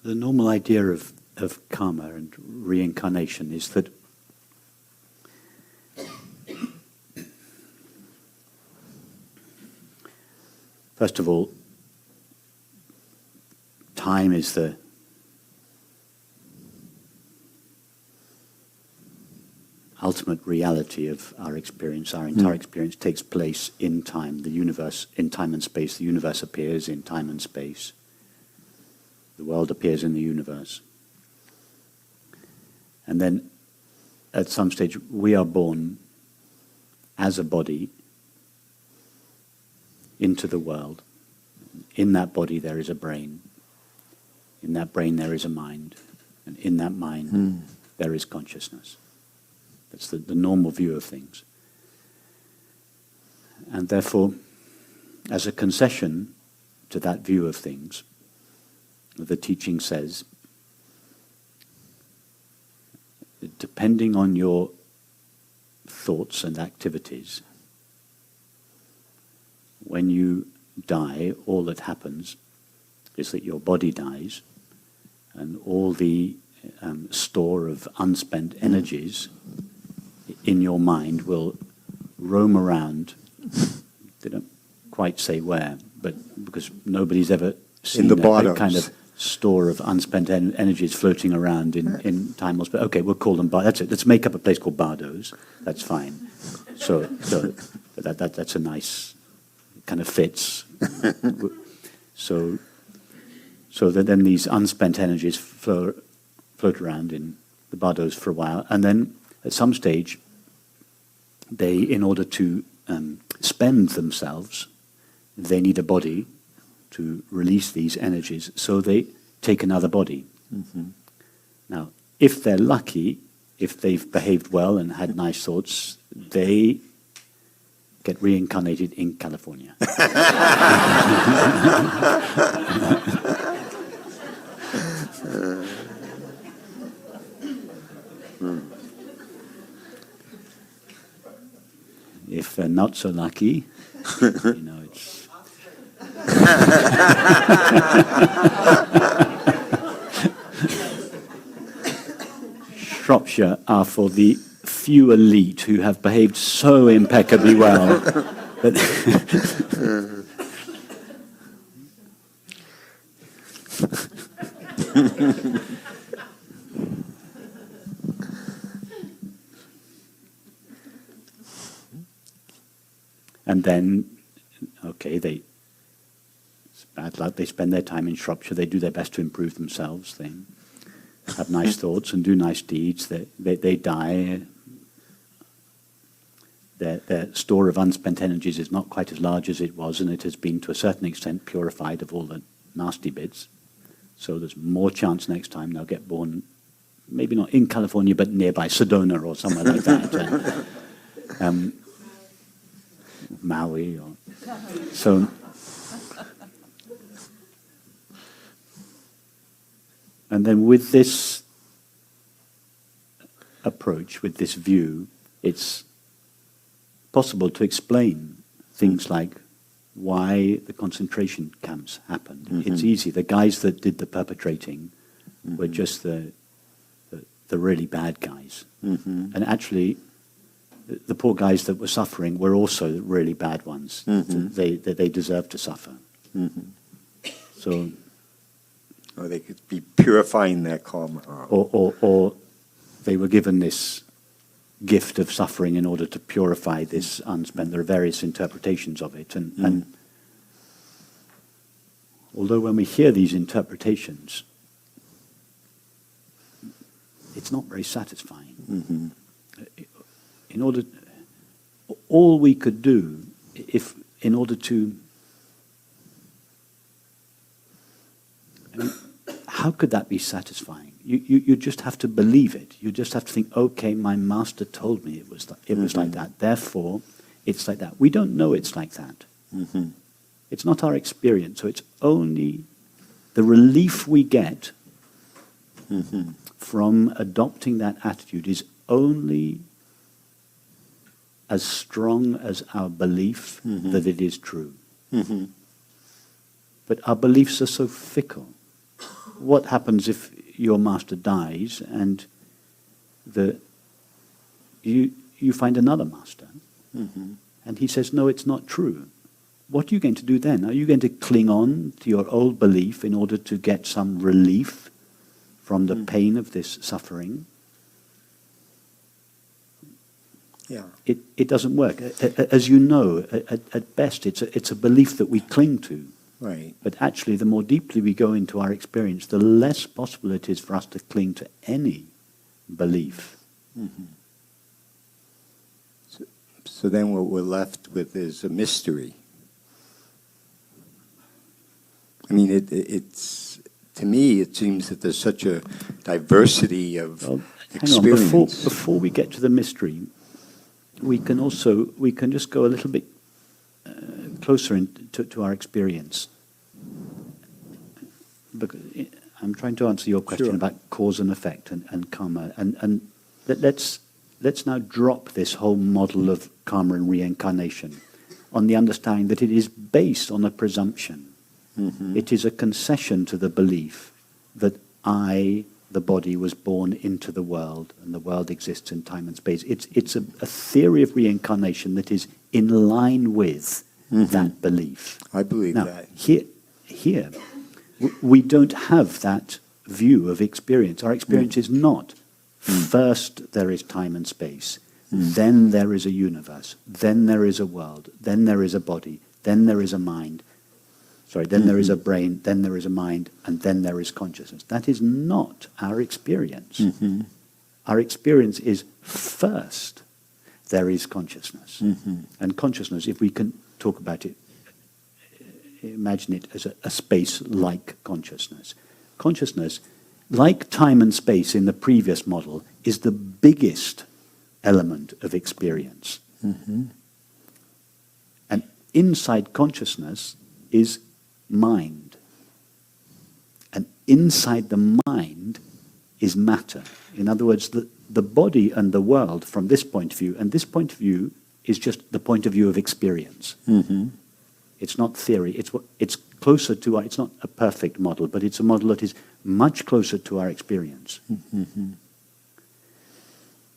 The normal idea of karma and reincarnation is that first of all, time is the ultimate reality of our experience. Our entire experience takes place in time, the universe, in time and space. The universe appears in time and space. The world appears in the universe. And then, at some stage, we are born as a body into the world. In that body there is a brain. In that brain there is a mind. And in that mind there is consciousness. That's the normal view of things. And therefore, as a concession to that view of things, the teaching says, depending on your thoughts and activities, when you die, all that happens is that your body dies, and all the store of unspent energies in your mind will roam around. They don't quite say where, but because nobody's ever seen that kind of store of unspent energies floating around in time or space. Okay, we'll call them that's it. Let's make up a place called Bardos. That's fine. So that's a nice kind of fits. So that then these unspent energies float around in the Bardos for a while, and then at some stage, they, in order to spend themselves, they need a body to release these energies, so they take another body. Now, if they're lucky, if they've behaved well and had nice thoughts, they get reincarnated in California. If they're not so lucky, it's... Shropshire are for the few elite who have behaved so impeccably well that and then, okay, it's bad luck, they spend their time in Shropshire, they do their best to improve themselves, they have nice thoughts and do nice deeds, they die, their store of unspent energies is not quite as large as it was, and it has been to a certain extent purified of all the nasty bits, so there's more chance next time they'll get born, maybe not in California, but nearby Sedona or somewhere like that. Maui or so. And then with this approach, with this view, it's possible to explain things like why the concentration camps happened. It's easy. The guys that did the perpetrating were just the really bad guys. And actually, the poor guys that were suffering were also really bad ones. They deserved to suffer. So, or they could be purifying their karma. Or they were given this gift of suffering in order to purify this unspent. There are various interpretations of it. And although when we hear these interpretations, it's not very satisfying. All we could do, in order to, how could that be satisfying? You just have to believe it. You just have to think, okay, my master told me it was like that. Therefore, it's like that. We don't know it's like that. It's not our experience. So it's only the relief we get from adopting that attitude is only as strong as our belief that it is true. But our beliefs are so fickle. what happens if your master dies and you find another master? Mm-hmm. And he says, no, it's not true. What are you going to do then? Are you going to cling on to your old belief in order to get some relief from the pain of this suffering? Yeah. It doesn't work. As you know, at best, it's a belief that we cling to. Right. But actually, the more deeply we go into our experience, the less possible it is for us to cling to any belief. Mm-hmm. So then what we're left with is a mystery. I mean, it's to me, it seems that there's such a diversity of experience. Hang on, before we get to the mystery, we can just go a little bit closer to our experience. Because I'm trying to answer your question about cause and effect and karma, and let's now drop this whole model of karma and reincarnation on the understanding that it is based on a presumption. Mm-hmm. It is a concession to the belief that I, the body, was born into the world and the world exists in time and space. It's a theory of reincarnation that is in line with that belief. I believe now, that. Here, we don't have that view of experience. Our experience is not first there is time and space, then there is a universe, then there is a world, then there is a body, then there is a mind. Then there is a brain, then there is a mind, and then there is consciousness. That is not our experience. Mm-hmm. Our experience is first there is consciousness. Mm-hmm. And consciousness, if we can talk about it, imagine it as a space like consciousness. Consciousness, like time and space in the previous model, is the biggest element of experience. Mm-hmm. And inside consciousness is mind. And inside the mind is matter. In other words, the body and the world from this point of view, and this point of view is just the point of view of experience. Mm-hmm. It's not theory. It's closer to it's not a perfect model, but it's a model that is much closer to our experience. Mm-hmm.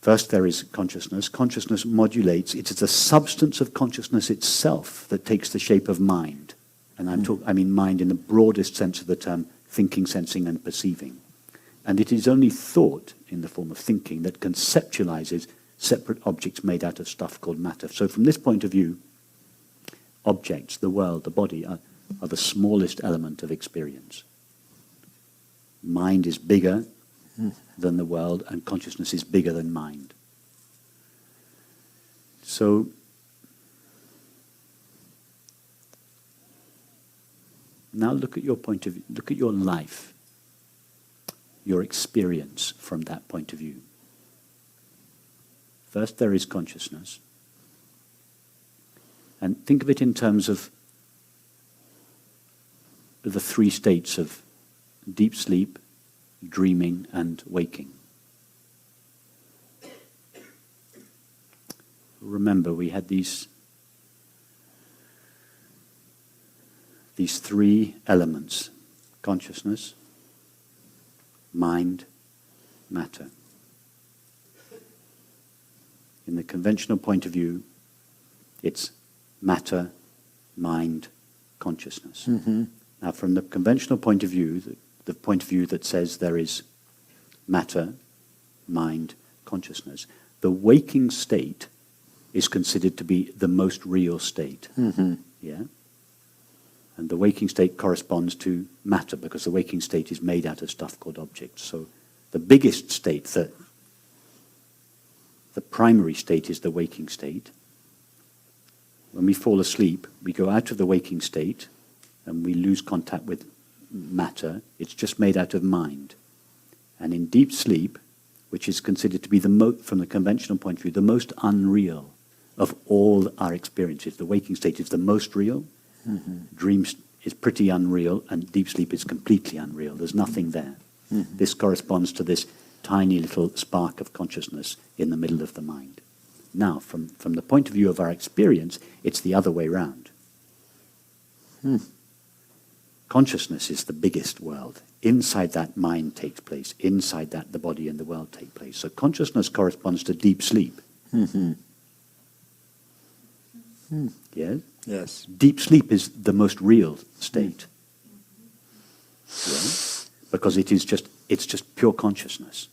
First there is consciousness. Consciousness modulates. It is the substance of consciousness itself that takes the shape of mind. And I mean mind in the broadest sense of the term, thinking, sensing, and perceiving. And it is only thought, in the form of thinking, that conceptualizes separate objects made out of stuff called matter. So from this point of view, objects, the world, the body, are the smallest element of experience. Mind is bigger than the world, and consciousness is bigger than mind. So now look at your point of view, look at your life, your experience from that point of view. First there is consciousness. And think of it in terms of the three states of deep sleep, dreaming, and waking. Remember, we had these three elements: consciousness, mind, matter. In the conventional point of view, it's matter, mind, consciousness. Mm-hmm. Now, from the conventional point of view, the point of view that says there is matter, mind, consciousness, the waking state is considered to be the most real state. Mm-hmm. Yeah? And the waking state corresponds to matter, because the waking state is made out of stuff called objects. So the biggest state, the primary state, is the waking state. When we fall asleep, we go out of the waking state and we lose contact with matter. It's just made out of mind. And in deep sleep, which is considered to be from the conventional point of view, the most unreal of all our experiences, the waking state is the most real. Mm-hmm. Dreams is pretty unreal, and deep sleep is completely unreal. There's nothing there. Mm-hmm. This corresponds to this tiny little spark of consciousness in the middle of the mind. Now, from the point of view of our experience, it's the other way round. Consciousness is the biggest world. Inside that, mind takes place. Inside that, the body and the world take place. So consciousness corresponds to deep sleep. Yes? Yes. Deep sleep is the most real state. Yeah? Because it's just pure consciousness.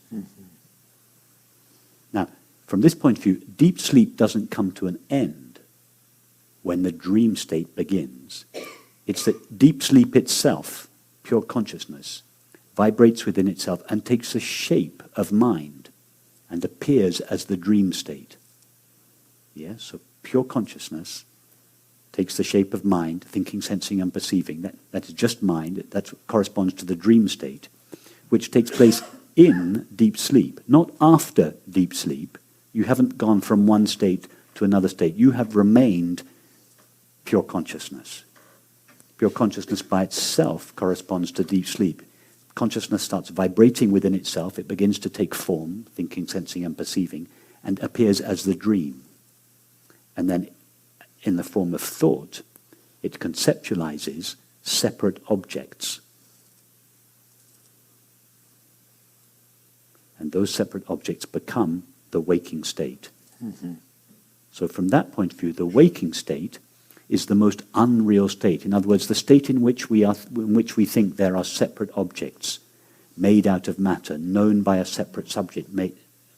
Now, from this point of view, deep sleep doesn't come to an end when the dream state begins. It's that deep sleep itself, pure consciousness, vibrates within itself and takes the shape of mind and appears as the dream state. Yeah? So pure consciousness takes the shape of mind, thinking, sensing, and perceiving. That is just mind. That corresponds to the dream state, which takes place in deep sleep, not after deep sleep. You haven't gone from one state to another state. You have remained pure consciousness. Pure consciousness by itself corresponds to deep sleep. Consciousness starts vibrating within itself. It begins to take form, thinking, sensing, and perceiving, and appears as the dream. And then in the form of thought, it conceptualizes separate objects. And those separate objects become the waking state. So from that point of view, the waking state is the most unreal state. In other words, the state in which we think there are separate objects made out of matter, known by a separate subject,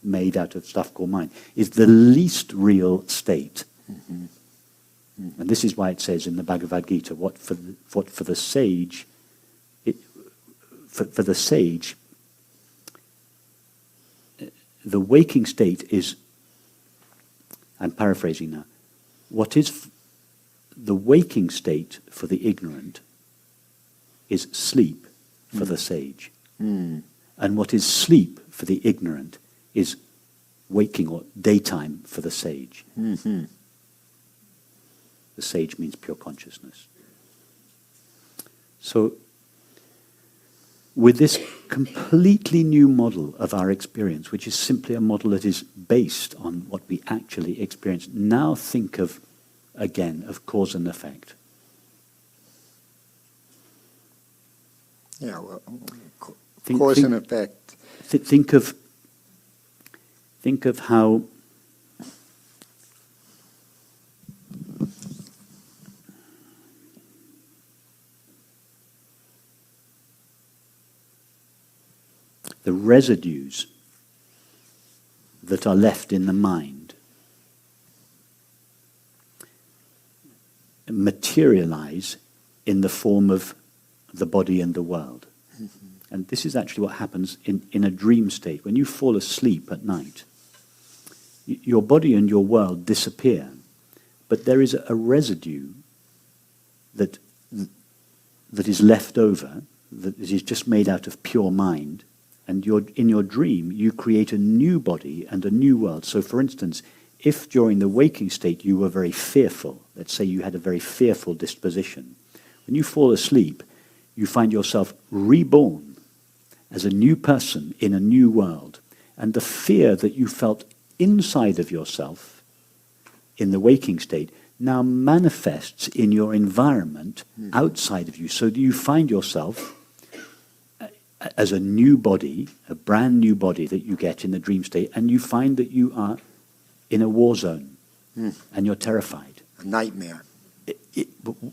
made out of stuff called mind, is the least real state. And this is why it says in the Bhagavad Gita, what for the sage, the waking state is, I'm paraphrasing now, what is the waking state for the ignorant is sleep for the sage. And what is sleep for the ignorant is waking or daytime for the sage. The sage means pure consciousness. So, with this completely new model of our experience, which is simply a model that is based on what we actually experience, now think of, again, of cause and effect. Yeah, well, cause and effect. Think of how the residues that are left in the mind materialize in the form of the body and the world. And this is actually what happens in a dream state. When you fall asleep at night, your body and your world disappear, but there is a residue that is left over, that is just made out of pure mind. And in your dream, you create a new body and a new world. So, for instance, if during the waking state you were very fearful, let's say you had a very fearful disposition, when you fall asleep, you find yourself reborn as a new person in a new world. And the fear that you felt inside of yourself in the waking state now manifests in your environment outside of you. So you find yourself as a new body, a brand new body that you get in the dream state, and you find that you are in a war zone, and you're terrified. A nightmare.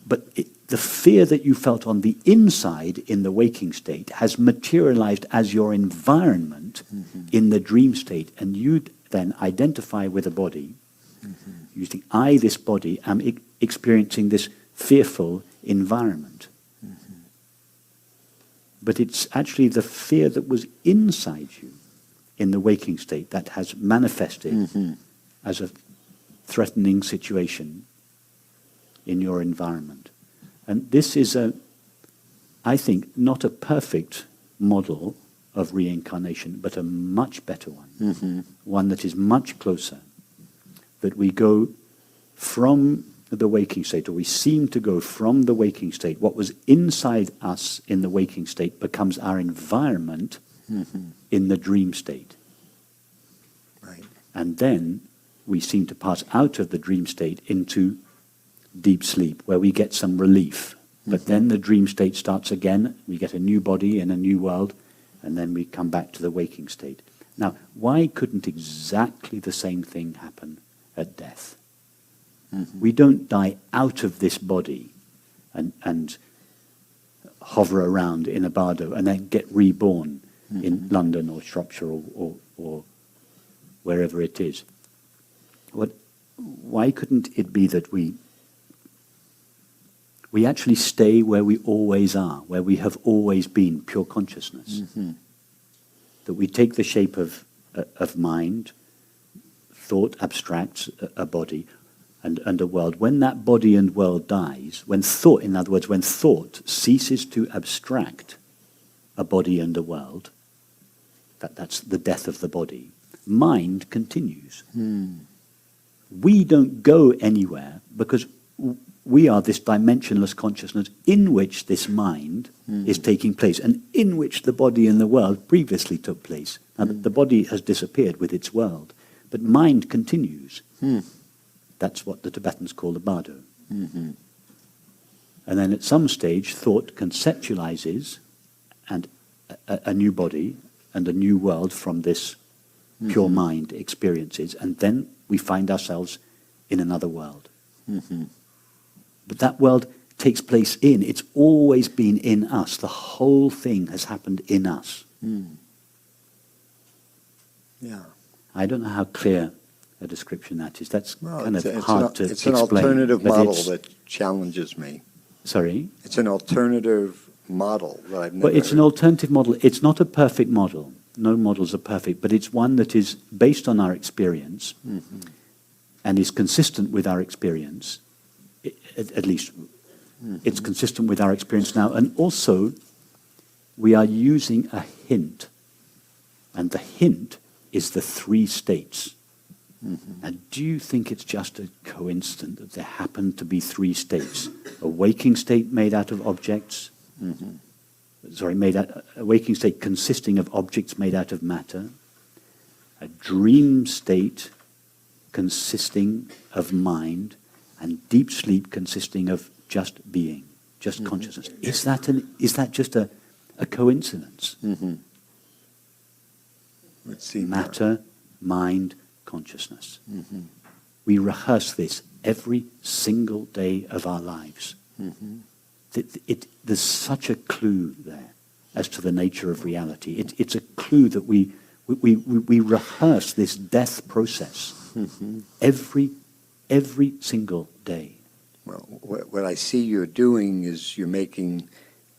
But the fear that you felt on the inside in the waking state has materialized as your environment in the dream state, and you then identify with a body. You think, I, this body, am experiencing this fearful environment. But it's actually the fear that was inside you in the waking state that has manifested as a threatening situation in your environment. And this is I think, not a perfect model of reincarnation, but a much better one. One that is much closer. That we go from the waking state, or we seem to go from the waking state. What was inside us in the waking state becomes our environment in the dream state. Right. And then we seem to pass out of the dream state into deep sleep, where we get some relief But then the dream state starts again, we get a new body in a new world, and then we come back to the waking state. Now, why couldn't exactly the same thing happen at death? We don't die out of this body and hover around in a bardo and then get reborn in London or Shropshire or wherever it is. Why couldn't it be that we actually stay where we always are, where we have always been, pure consciousness? That we take the shape of mind, thought abstracts a body and a world. When that body and world dies, when thought, in other words, when thought ceases to abstract a body and a world, that's the death of the body, mind continues. We don't go anywhere because we are this dimensionless consciousness in which this mind is taking place and in which the body and the world previously took place. Now, the body has disappeared with its world, but mind continues. That's what the Tibetans call the bardo. And then at some stage, thought conceptualizes and a new body and a new world from this pure mind experiences, and then we find ourselves in another world. But that world takes place it's always been in us. The whole thing has happened in us. Yeah. I don't know how clear a description that is. That's hard to explain. It's an alternative model that challenges me. Sorry? It's an alternative model that I've never Well, it's an alternative model. It's not a perfect model. No models are perfect, but it's one that is based on our experience and is consistent with our experience. At least it's consistent with our experience now. And also, we are using a hint. And the hint is the three states. And do you think it's just a coincidence that there happen to be three states? A waking state made out of objects. A waking state consisting of objects made out of matter. A dream state consisting of mind. And deep sleep consisting of just being, just consciousness. Is that just a coincidence? Matter, mind, consciousness. We rehearse this every single day of our lives. There's such a clue there as to the nature of reality. It's a clue that we rehearse this death process every single day. Well, what I see you're doing is you're making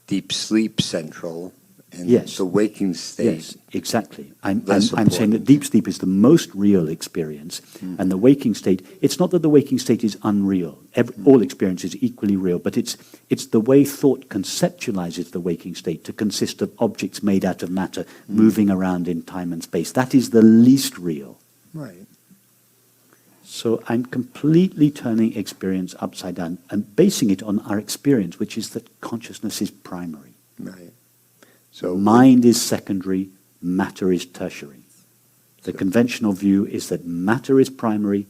deep sleep central, and the waking state. Yes, exactly. I'm saying that deep sleep is the most real experience, and the waking state. It's not that the waking state is unreal. All experience is equally real, but it's the way thought conceptualizes the waking state to consist of objects made out of matter, moving around in time and space. That is the least real. Right. So I'm completely turning experience upside down and basing it on our experience, which is that consciousness is primary. Right. So mind is secondary, matter is tertiary. The conventional view is that matter is primary,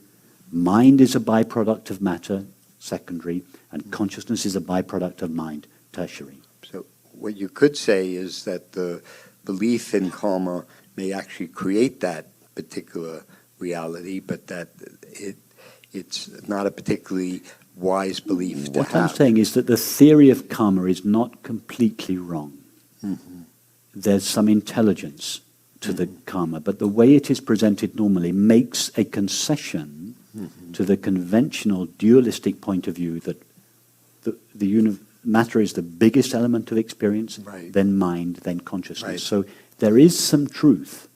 mind is a byproduct of matter, secondary, and consciousness is a byproduct of mind, tertiary. So what you could say is that the belief in karma may actually create that particular reality, but that it's not a particularly wise belief to have. What I'm saying is that the theory of karma is not completely wrong. There's some intelligence to the karma, but the way it is presented normally makes a concession to the conventional dualistic point of view that matter is the biggest element of experience, then mind, then consciousness. So there is some truth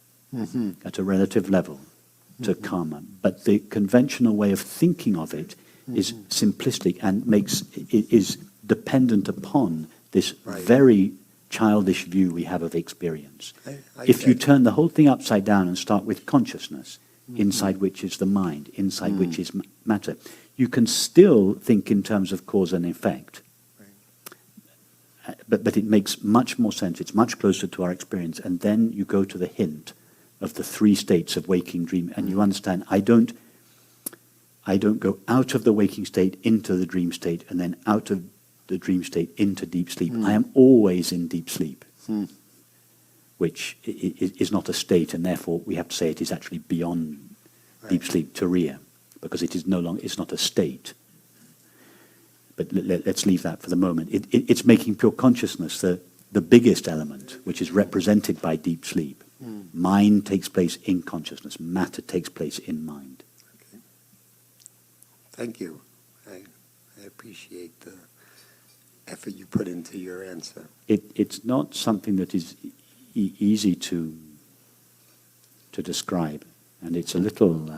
at a relative level to karma, but the conventional way of thinking of it is simplistic and is dependent upon this very childish view we have of experience. If you turn the whole thing upside down and start with consciousness, inside which is the mind, inside which is matter, you can still think in terms of cause and effect. But it makes much more sense. It's much closer to our experience. And then you go to the hint of the three states of waking, dream, and you understand, I don't go out of the waking state into the dream state and then out of the dream state into deep sleep. I am always in deep sleep, which is not a state, and therefore we have to say it is actually beyond deep sleep, turiya, because it is no longer, it's not a state. But let's leave that for the moment. It's making pure consciousness the biggest element, which is represented by deep sleep. Mind takes place in consciousness. Matter takes place in mind. Okay. Thank you. I appreciate the effort you put into your answer. It's not something that is easy to describe, and it's a little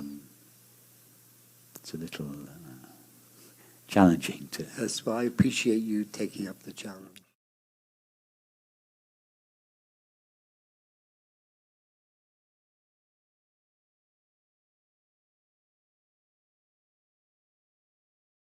challenging to. Yes, well, I appreciate you taking up the challenge.